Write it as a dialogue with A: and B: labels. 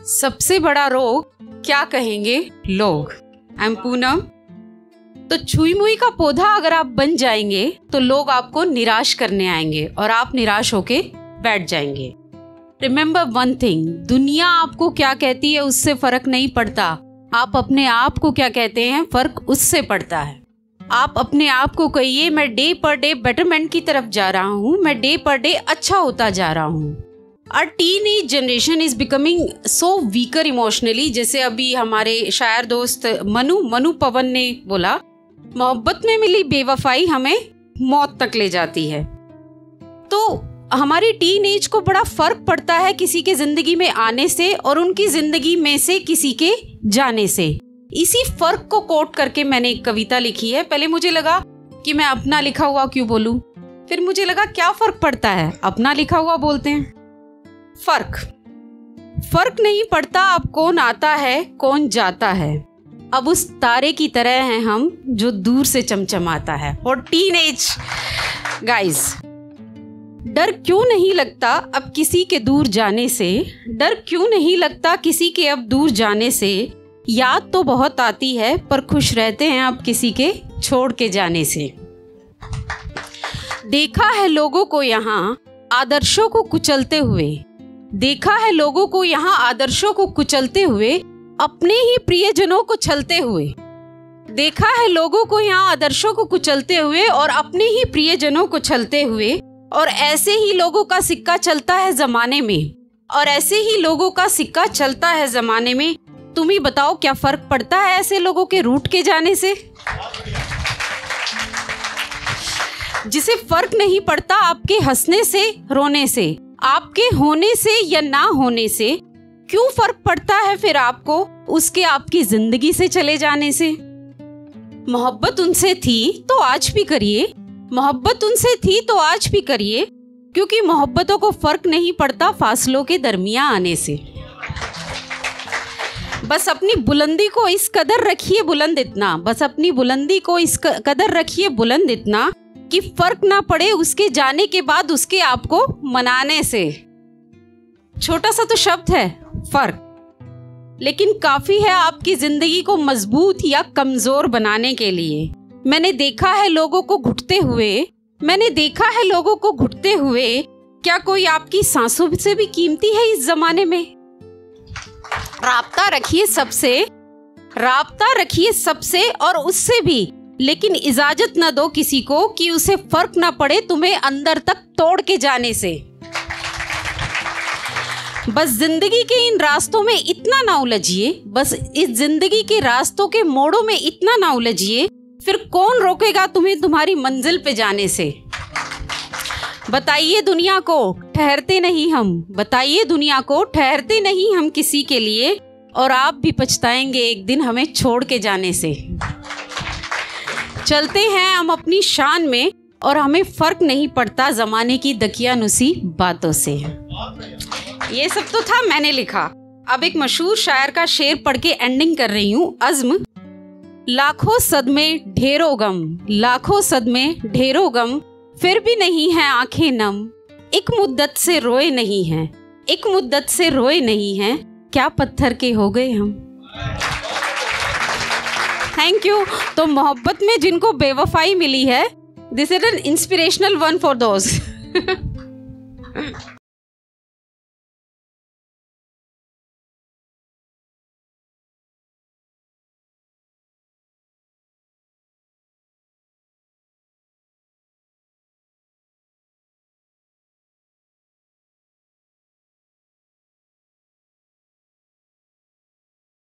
A: सबसे बड़ा रोग क्या कहेंगे लोग। I am Poonam. तो छुई मुई का पौधा अगर आप बन जाएंगे तो लोग आपको निराश करने आएंगे और आप निराश होके बैठ जाएंगे। रिमेंबर वन थिंग, दुनिया आपको क्या कहती है उससे फर्क नहीं पड़ता, आप अपने आप को क्या कहते हैं फर्क उससे पड़ता है। आप अपने आप को कहिए मैं डे पर डे बेटरमेंट की तरफ जा रहा हूँ, मैं डे पर डे अच्छा होता जा रहा हूँ। Our teenage generation is becoming so weaker emotionally। जैसे अभी हमारे शायर दोस्त मनु पवन ने बोला, मोहब्बत में मिली बेवफाई हमें मौत तक ले जाती है। तो हमारी टीन एज को बड़ा फर्क पड़ता है किसी के जिंदगी में आने से और उनकी जिंदगी में से किसी के जाने से। इसी फर्क को कोट करके मैंने एक कविता लिखी है। पहले मुझे लगा कि मैं अपना लिखा हुआ क्यों बोलूं, फिर मुझे लगा क्या फर्क पड़ता है, अपना लिखा हुआ बोलते हैं। फर्क नहीं पड़ता अब कौन आता है कौन जाता है, अब उस तारे की तरह हैं हम जो दूर से चमचमाता है। और टीनेज गाइस, डर क्यों नहीं लगता अब किसी के दूर जाने से, डर क्यों नहीं लगता किसी के अब दूर जाने से। याद तो बहुत आती है पर खुश रहते हैं अब किसी के छोड़ के जाने से। देखा है लोगों को यहाँ आदर्शों को कुचलते हुए, देखा है लोगों को यहाँ आदर्शों को कुचलते हुए, अपने ही प्रियजनों को छलते हुए। देखा है लोगों को यहाँ आदर्शों को कुचलते हुए और अपने ही प्रियजनों को छलते हुए। और ऐसे ही लोगों का सिक्का चलता है जमाने में, और ऐसे ही लोगों का सिक्का चलता है जमाने में। तुम ही बताओ क्या फर्क पड़ता है ऐसे लोगों के रूठ के जाने से। जिसे फर्क नहीं पड़ता आपके हंसने से रोने से, आपके होने से या ना होने से, क्यों फर्क पड़ता है फिर आपको उसके आपकी जिंदगी से चले जाने से। मोहब्बत उनसे थी तो आज भी करिए, मोहब्बत उनसे थी तो आज भी करिए, क्योंकि मोहब्बतों को फर्क नहीं पड़ता फासलों के दरमियां आने से। बस अपनी बुलंदी को इस कदर रखिए बुलंद इतना, बस अपनी बुलंदी को इस कदर रखिए बुलंद इतना कि फर्क ना पड़े उसके जाने के बाद उसके आपको मनाने से। छोटा सा तो शब्द है फर्क, लेकिन काफी है आपकी जिंदगी को मजबूत या कमजोर बनाने के लिए। मैंने देखा है लोगों को घुटते हुए, मैंने देखा है लोगों को घुटते हुए, क्या कोई आपकी सांसों से भी कीमती है इस जमाने में। राब्ता रखिए सबसे, राब्ता रखिए सबसे और उससे भी, लेकिन इजाजत न दो किसी को कि उसे फर्क ना पड़े तुम्हें अंदर तक तोड़ के जाने से। बस जिंदगी के इन रास्तों में इतना ना उलझिए, बस इस जिंदगी के रास्तों के मोड़ों में इतना ना उलझिए, फिर कौन रोकेगा तुम्हें तुम्हारी मंजिल पे जाने से। बताइए दुनिया को ठहरते नहीं हम, बताइए दुनिया को ठहरते नहीं हम किसी के लिए, और आप भी पछताएंगे एक दिन हमें छोड़ के जाने से। चलते हैं हम अपनी शान में और हमें फर्क नहीं पड़ता जमाने की दकियानुसी बातों से। ये सब तो था मैंने लिखा। अब एक मशहूर शायर का शेर पढ़ के एंडिंग कर रही हूँ। अज़्म, लाखों सदमे ढेरों गम, लाखों सदमे ढेरों गम, फिर भी नहीं है आंखें नम, एक मुद्दत से रोए नहीं हैं, एक मुद्दत से रोए नहीं हैं, क्या पत्थर के हो गए हम। Thank you. तो मोहब्बत में जिनको बेवफाई मिली है, this is an inspirational one for those.